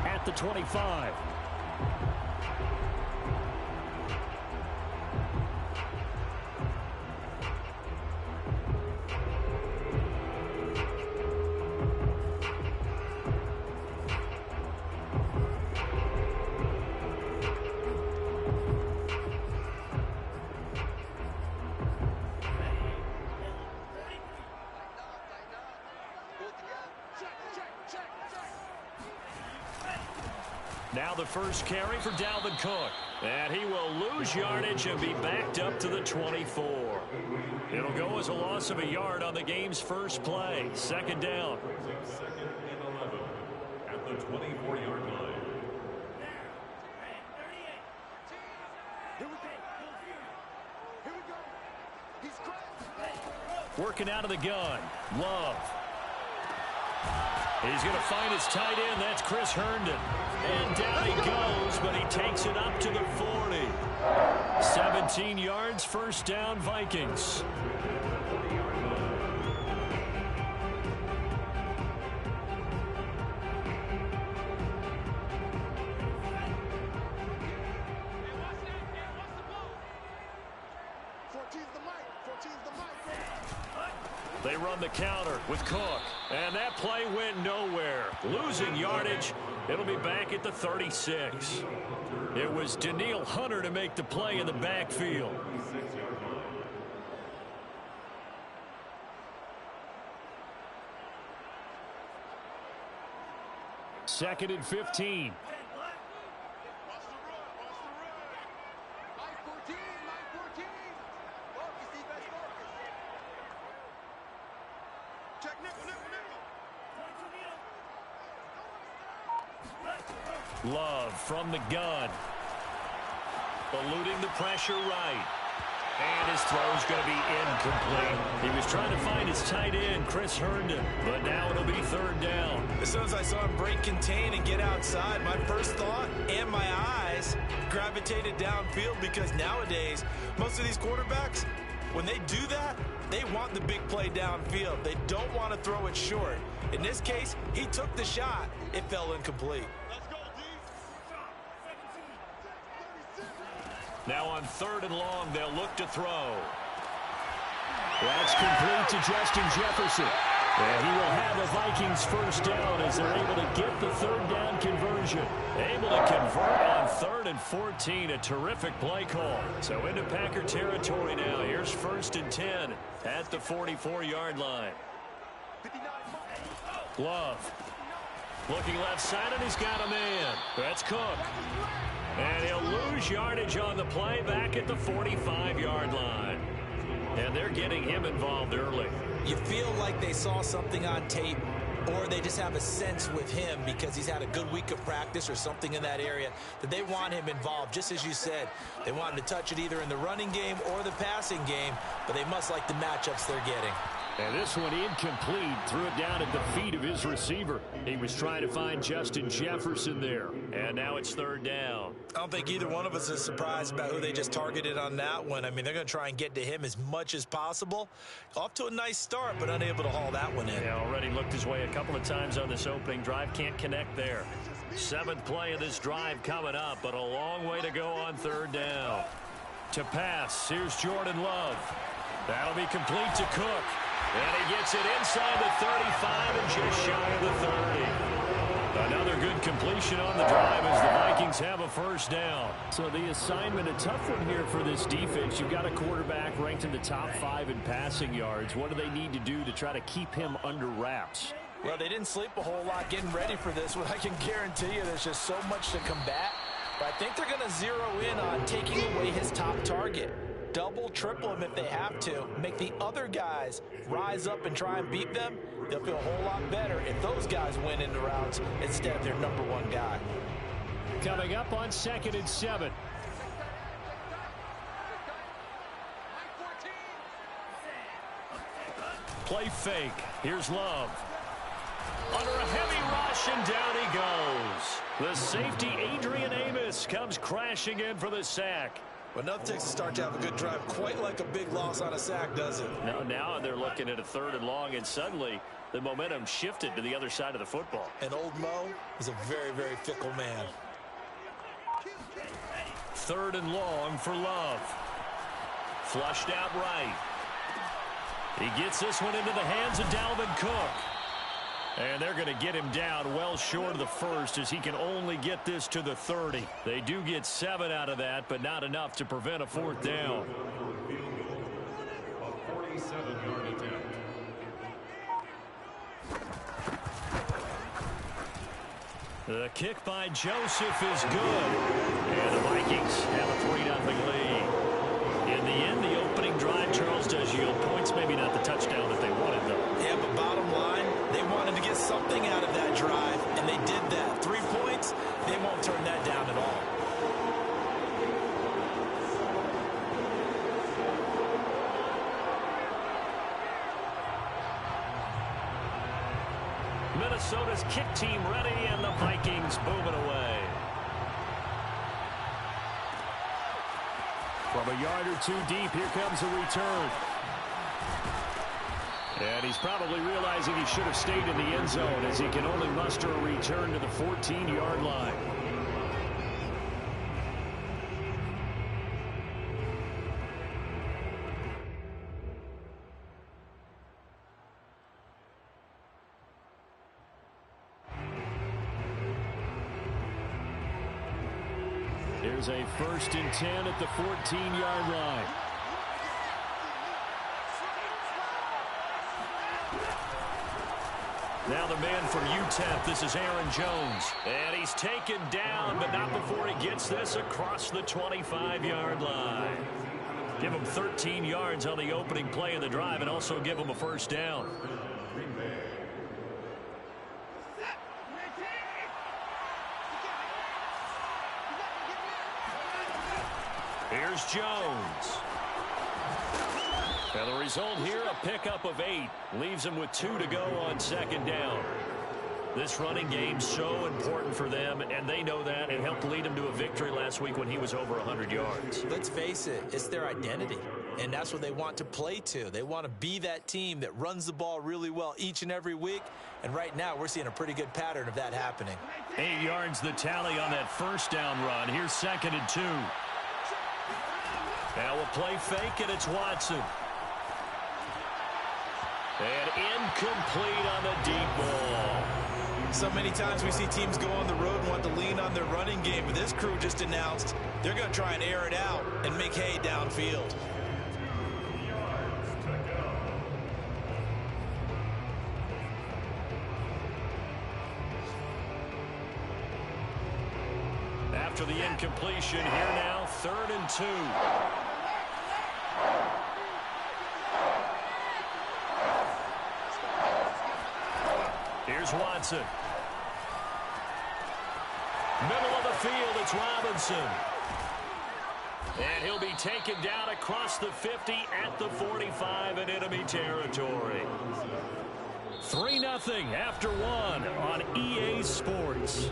at the 25. Now the first carry for Dalvin Cook. And he will lose yardage and be backed up to the 24. It'll go as a loss of a yard on the game's first play. Second down. Second and 11 at the 24-yard line. Working out of the gun. Love. He's going to find his tight end. That's Chris Herndon. And down he goes, but he takes it up to the 40. 17 yards, first down, Vikings. They run the counter with Cook. And that play went nowhere. Losing yardage. It'll be back at the 36. It was Danielle Hunter to make the play in the backfield. Second and 15. Love from the gun. Eluding the pressure right. And his throw's going to be incomplete. He was trying to find his tight end, Chris Herndon. But now it'll be third down. As soon as I saw him break contain and get outside, my first thought and my eyes gravitated downfield, because nowadays, most of these quarterbacks, when they do that, they want the big play downfield. They don't want to throw it short. In this case, he took the shot. It fell incomplete. Now on third and long, they'll look to throw. That's complete to Justin Jefferson. And he will have the Vikings first down as they're able to get the third down conversion. Able to convert on third and 14. A terrific play call. So into Packer territory now. Here's first and 10 at the 44-yard line. Love. Looking left side, and he's got a man. That's Cook. And he'll lose yardage on the play back at the 45-yard line. And they're getting him involved early. You feel like they saw something on tape, or they just have a sense with him because he's had a good week of practice or something in that area that they want him involved. Just as you said, they want him to touch it either in the running game or the passing game, but they must like the matchups they're getting. And this one incomplete. Threw it down at the feet of his receiver. He was trying to find Justin Jefferson there. And now it's third down. I don't think either one of us is surprised about who they just targeted on that one. I mean, they're going to try and get to him as much as possible. Off to a nice start, but unable to haul that one in. Yeah, already looked his way a couple of times on this opening drive. Can't connect there. Seventh play of this drive coming up, but a long way to go on third down. To pass, here's Jordan Love. That'll be complete to Cook. And he gets it inside the 35 and just shy of the 30. Another good completion on the drive as the Vikings have a first down. So the assignment, a tough one here for this defense. You've got a quarterback ranked in the top 5 in passing yards. What do they need to do to try to keep him under wraps? Well, they didn't sleep a whole lot getting ready for this one. I can guarantee you there's just so much to combat. But I think they're going to zero in on taking away his top target. Double, triple him if they have to. Make the other guys rise up and try and beat them. They'll feel a whole lot better if those guys win into routes instead of their number one guy. Coming up on second and 7. Play fake. Here's Love. Under a heavy rush, and down he goes. The safety, Adrian Amos, comes crashing in for the sack. Well, nothing takes a start to have a good drive, quite like a big loss on a sack, does it? No, now they're looking at a 3rd and long, and suddenly the momentum shifted to the other side of the football. And old Mo is a very, very fickle man. 3rd and long for Love. Flushed out right. He gets this one into the hands of Dalvin Cook. And they're going to get him down well short of the 1st as he can only get this to the 30. They do get 7 out of that, but not enough to prevent a 4th down. A 47-yard attempt. The kick by Joseph is good. And the Vikings have a 3-0 lead. In the end, the opening drive, Charles, does yield points. Maybe not the touchdown that they wanted, though. Yeah, but bottom line, they wanted to get something out of that drive, and they did that. 3 points, they won't turn that down at all. Minnesota's kick team ready, and the Vikings booming away. From a yard or 2 deep, here comes a return. And he's probably realizing he should have stayed in the end zone as he can only muster a return to the 14-yard line. Here's a 1st and 10 at the 14-yard line. Now the man from UTEP, this is Aaron Jones. And he's taken down, but not before he gets this across the 25-yard line. Give him 13 yards on the opening play of the drive and also give him a 1st down. Here's Jones. And the result here, a pickup of 8. Leaves him with 2 to go on 2nd down. This running game's so important for them, and they know that. It helped lead him to a victory last week when he was over 100 yards. Let's face it, it's their identity, and that's what they want to play to. They want to be that team that runs the ball really well each and every week, and right now we're seeing a pretty good pattern of that happening. 8 yards the tally on that 1st down run. Here's 2nd and 2. Now we'll play fake, and it's Watson. And incomplete on the deep ball. So many times we see teams go on the road and want to lean on their running game, but this crew just announced they're going to try and air it out and make hay downfield. After the incompletion, here now, 3rd and 2. Here's Watson. Middle of the field, it's Robinson. And he'll be taken down across the 50 at the 45 in enemy territory. 3-0 after 1 on EA Sports.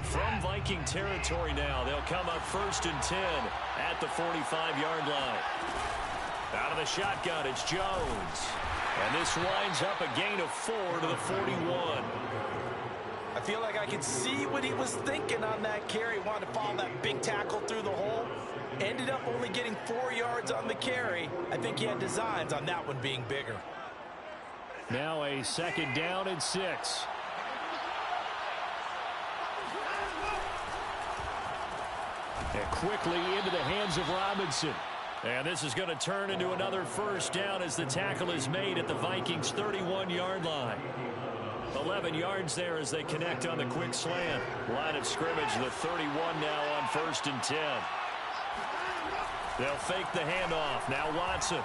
From Viking territory now, they'll come up 1st and 10 at the 45-yard line. Out of the shotgun, it's Jones. And this winds up a gain of 4 to the 41. I feel like I can see what he was thinking on that carry. Wanted to follow that big tackle through the hole. Ended up only getting 4 yards on the carry. I think he had designs on that one being bigger. Now a 2nd down and 6. And quickly into the hands of Robinson. And this is going to turn into another 1st down as the tackle is made at the Vikings' 31-yard line. 11 yards there as they connect on the quick slant. Line of scrimmage, the 31 now on 1st and 10. They'll fake the handoff. Now Watson.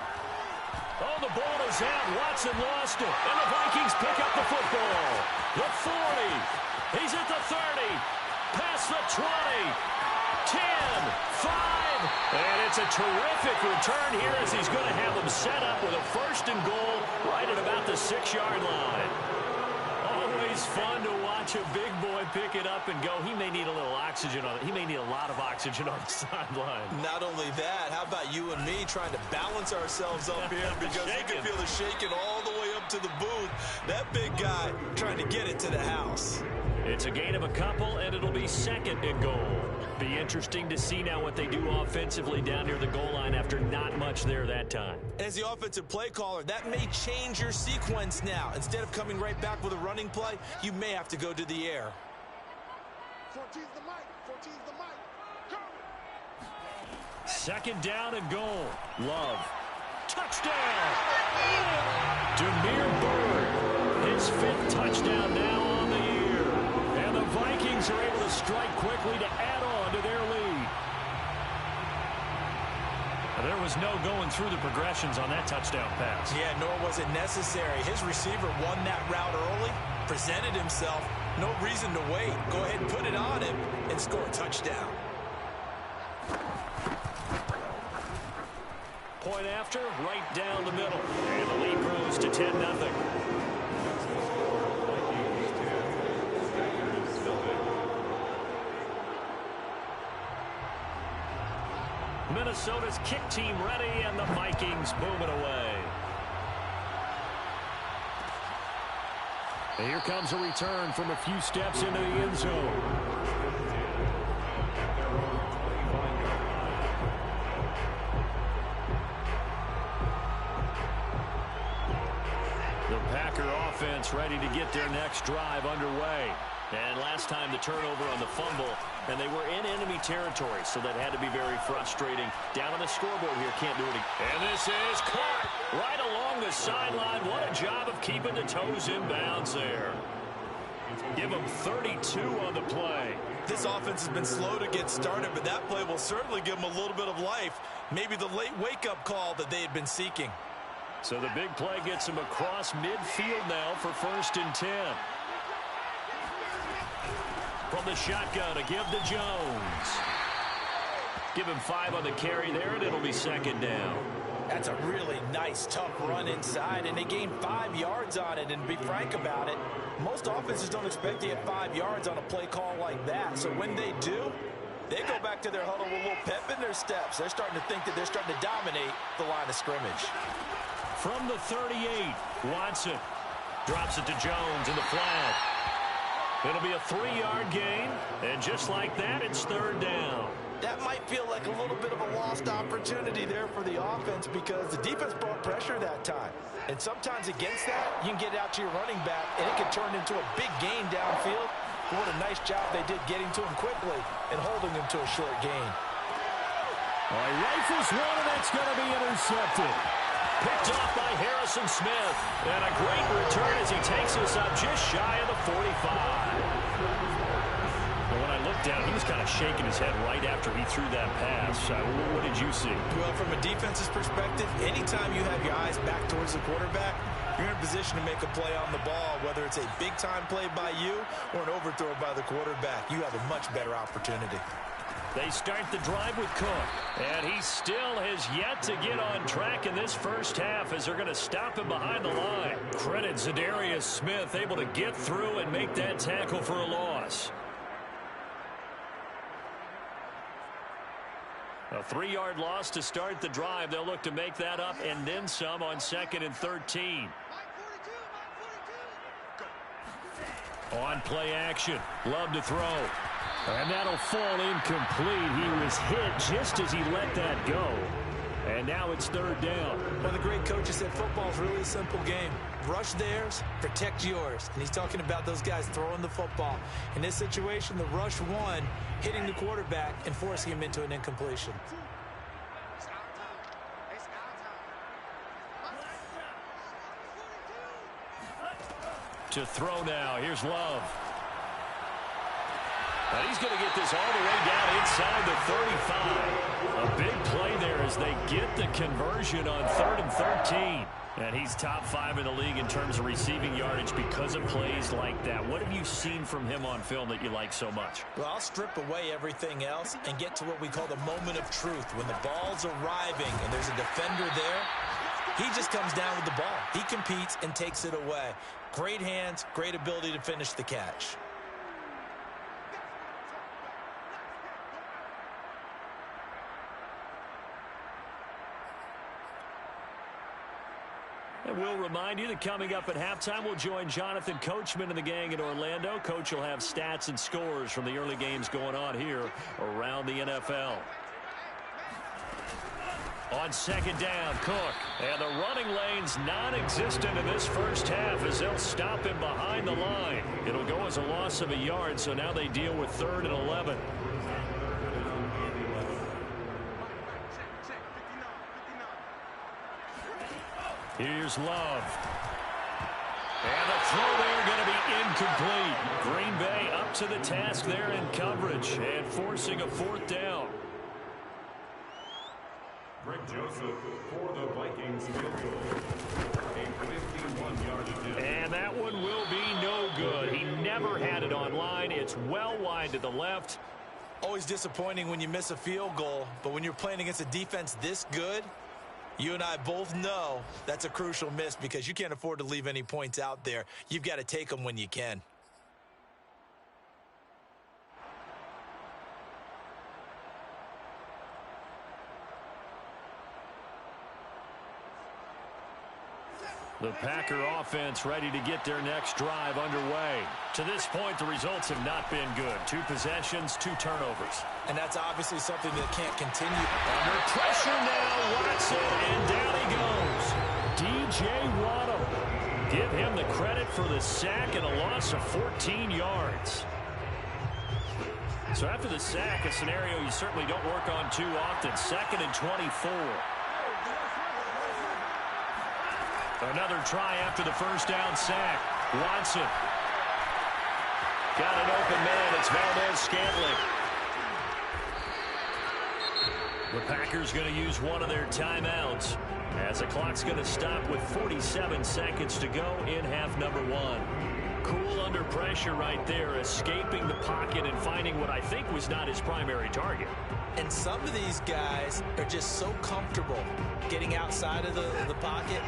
Oh, the ball is out. Watson lost it. And the Vikings pick up the football. The 40. He's at the 30. Past the 10, 5, and it's a terrific return here as he's going to have them set up with a first and goal right at about the 6-yard line. Always fun to watch a big boy pick it up and go. He may need a little oxygen on it. He may need a lot of oxygen on the sideline. Not only that, how about you and me trying to balance ourselves up here because you can feel the shaking all the way up to the booth. That big guy trying to get it to the house. It's a gain of a couple, and it'll be second and goal. Be interesting to see now what they do offensively down near the goal line after not much there that time. As the offensive play caller, that may change your sequence now. Instead of coming right back with a running play, you may have to go to the air. 14's the mic. 14's the mic. Go! Second down and goal. Love. Touchdown! Demir Bird, his 5th touchdown now on the year. And the Vikings are able to strike quickly to add on to their lead. There was no going through the progressions on that touchdown pass. Yeah, nor was it necessary. His receiver won that route early, presented himself. No reason to wait. Go ahead and put it on him and score a touchdown. Point after, right down the middle. And the lead grows to 10-0. Minnesota's kick team ready, and the Vikings boom it away. And here comes a return from a few steps into the end zone. The Packer offense ready to get their next drive underway. And last time the turnover on the fumble, and they were in enemy territory, so that had to be very frustrating. Down on the scoreboard here, can't do it again. And this is caught right along the sideline. What a job of keeping the toes in bounds there. Give them 32 on the play. This offense has been slow to get started, but that play will certainly give them a little bit of life. Maybe the late wake-up call that they had been seeking. So the big play gets them across midfield now for 1st and 10. From the shotgun to give to Jones. Give him 5 on the carry there, and it'll be 2nd down. That's a really nice, tough run inside, and they gained 5 yards on it. And to be frank about it, most offenses don't expect to get 5 yards on a play call like that. So when they do, they go back to their huddle with a little pep in their steps. They're starting to think that they're starting to dominate the line of scrimmage. From the 38, Watson drops it to Jones in the flat. It'll be a 3-yard gain, and just like that, it's 3rd down. That might feel like a little bit of a lost opportunity there for the offense because the defense brought pressure that time. And sometimes against that, you can get it out to your running back, and it can turn into a big gain downfield. But what a nice job they did getting to him quickly and holding him to a short gain. Rifles one, and that's going to be intercepted. Picked off by Harrison Smith. And a great return as he takes us up just shy of the 45. Well, when I looked down, he was kind of shaking his head right after he threw that pass. What did you see? Well, from a defense's perspective, anytime you have your eyes back towards the quarterback, you're in a position to make a play on the ball, whether it's a big-time play by you or an overthrow by the quarterback. You have a much better opportunity. They start the drive with Cook, and he still has yet to get on track in this first half as they're going to stop him behind the line. Credit Zadarius Smith able to get through and make that tackle for a loss. A 3-yard loss to start the drive. They'll look to make that up and then some on 2nd and 13. On play action, Love to throw. And that'll fall incomplete. He was hit just as he let that go. And now it's 3rd down. Well, the great coach said football's really a simple game. Rush theirs, protect yours. And he's talking about those guys throwing the football. In this situation, the rush one, hitting the quarterback and forcing him into an incompletion. To throw now. Here's Love. And he's going to get this all the way down inside the 35. A big play there as they get the conversion on 3rd and 13. And he's top 5 in the league in terms of receiving yardage because of plays like that. What have you seen from him on film that you like so much? Well, I'll strip away everything else and get to what we call the moment of truth. When the ball's arriving and there's a defender there, he just comes down with the ball. He competes and takes it away. Great hands, great ability to finish the catch. And we'll remind you that coming up at halftime, we'll join Jonathan Coachman and the gang in Orlando. Coach will have stats and scores from the early games going on here around the NFL. On 2nd down, Cook. And the running lane's non-existent in this first half as they'll stop him behind the line. It'll go as a loss of a yard, so now they deal with 3rd and 11. Here's Love. And the throw there going to be incomplete. Green Bay up to the task there in coverage and forcing a 4th down. Greg Joseph for the Vikings field goal. A 51-yard attempt. And that one will be no good. He never had it on line. It's well wide to the left. Always disappointing when you miss a field goal, but when you're playing against a defense this good, you and I both know that's a crucial miss because you can't afford to leave any points out there. You've got to take them when you can. The Packer offense ready to get their next drive underway. To this point, the results have not been good. 2 possessions, 2 turnovers. And that's obviously something that can't continue. Under pressure now, Watson, and down he goes. D.J. Waddle. Give him the credit for the sack and a loss of 14 yards. So after the sack, a scenario you certainly don't work on too often. 2nd and 24. Another try after the first down sack. Watson. Got an open man. It's Valdez-Scantling. The Packers going to use one of their timeouts as the clock's going to stop with 47 seconds to go in half number 1. Cool under pressure right there, escaping the pocket and finding what I think was not his primary target. And some of these guys are just so comfortable getting outside of the pocket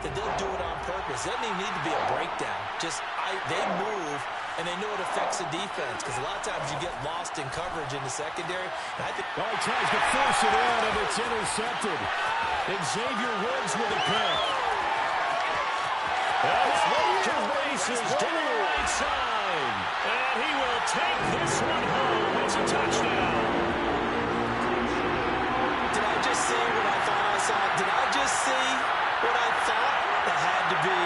that they'll do it on purpose. It doesn't even need to be a breakdown. They move, and they know it affects the defense because a lot of times you get lost in coverage in the secondary. And I think he tries to force it in, and it's intercepted. Xavier Woods with a pick. That's to races down the right side. And he will take this one home. It's a touchdown. Did I just see what I thought I saw? Did I just see what I thought? That had to be.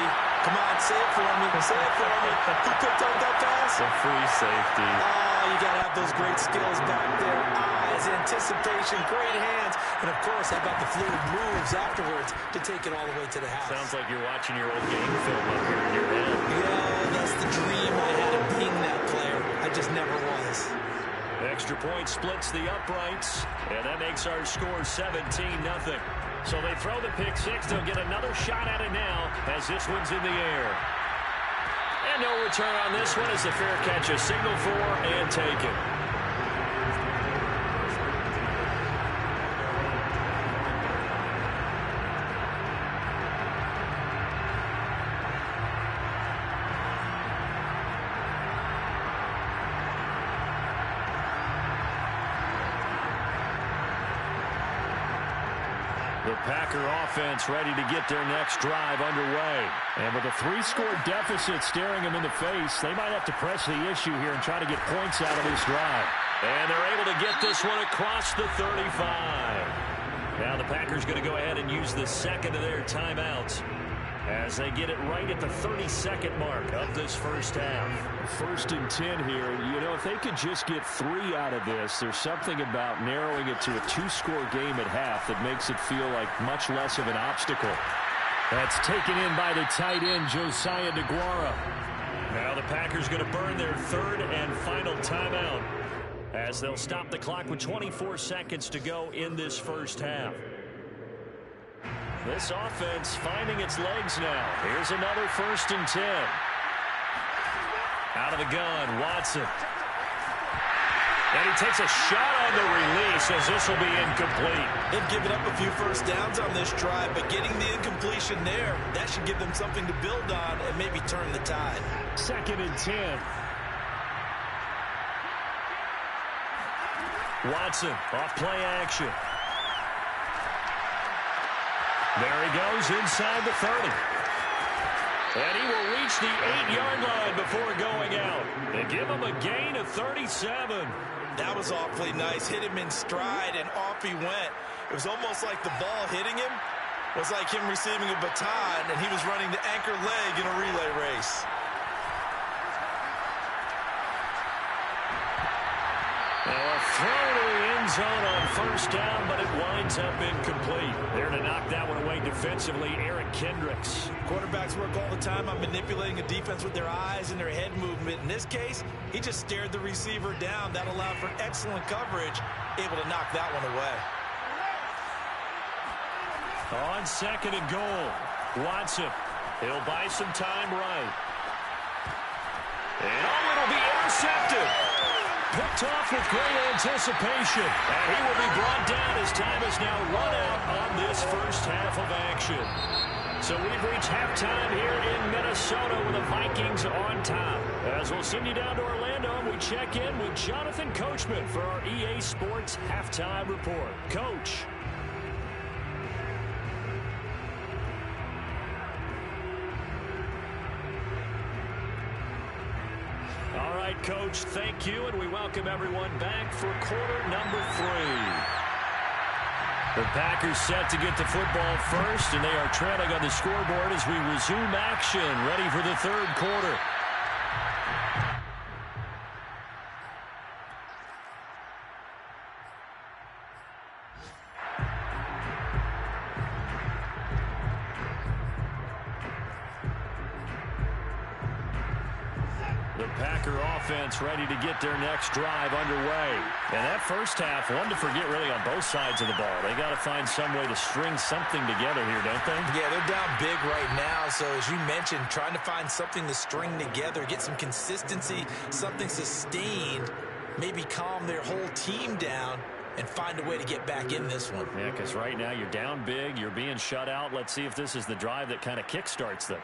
Come on, say it for me. Say it for me. Who picked up that pass? The free safety. Oh, you got to have those great skills back there. Eyes, anticipation, great hands. And, of course, how about the fluid moves afterwards to take it all the way to the house? Sounds like you're watching your old game film up here in your head. Yeah, that's the dream I had of being that player. I just never was. Extra point splits the uprights, and that makes our score 17-0. So they throw the pick 6. They'll get another shot at it now as this one's in the air. And no return on this one as the fair catch is signaled for and taken. The Packer offense ready to get their next drive underway. And with a 3-score deficit staring them in the face, they might have to press the issue here and try to get points out of this drive. And they're able to get this one across the 35. Now the Packers going to go ahead and use the second of their timeouts as they get it right at the 32nd mark of this first half. 1st and 10 here. You know, if they could just get 3 out of this, there's something about narrowing it to a 2-score game at half that makes it feel like much less of an obstacle. That's taken in by the tight end, Josiah DeGuara. Now the Packers going to burn their third and final timeout as they'll stop the clock with 24 seconds to go in this first half. This offense finding its legs now. Here's another 1st and 10. Out of the gun, Watson. And he takes a shot on the release as this will be incomplete. They've given up a few first downs on this drive, but getting the incompletion there, that should give them something to build on and maybe turn the tide. 2nd and 10. Watson off play action. There he goes inside the 30. And he will reach the 8-yard line before going out. They give him a gain of 37. That was awfully nice. Hit him in stride, and off he went. It was almost like the ball hitting him was like him receiving a baton, and he was running the anchor leg in a relay race. Now a throw to the end zone on 1st down, but it winds up incomplete. There to knock that one away defensively, Eric Kendricks. Quarterbacks work all the time on manipulating a defense with their eyes and their head movement. In this case, he just stared the receiver down. That allowed for excellent coverage, able to knock that one away. On 2nd and goal, Watson. He'll buy some time right. And it'll be intercepted. Picked off with great anticipation. And he will be brought down as time is now run out on this first half of action. So we've reached halftime here in Minnesota with the Vikings on top. As we'll send you down to Orlando, we check in with Jonathan Coachman for our EA Sports Halftime Report. Coach. All right, Coach, thank you, and we welcome everyone back for quarter number 3. The Packers set to get the football first, and they are trailing on the scoreboard as we resume action, ready for the 3rd quarter. Packer offense ready to get their next drive underway. And that first half, one to forget really on both sides of the ball. They got to find some way to string something together here, don't they? Yeah, they're down big right now. So as you mentioned, trying to find something to string together, get some consistency, something sustained, maybe calm their whole team down and find a way to get back in this one. Yeah, because right now you're down big, you're being shut out. Let's see if this is the drive that kind of kickstarts them.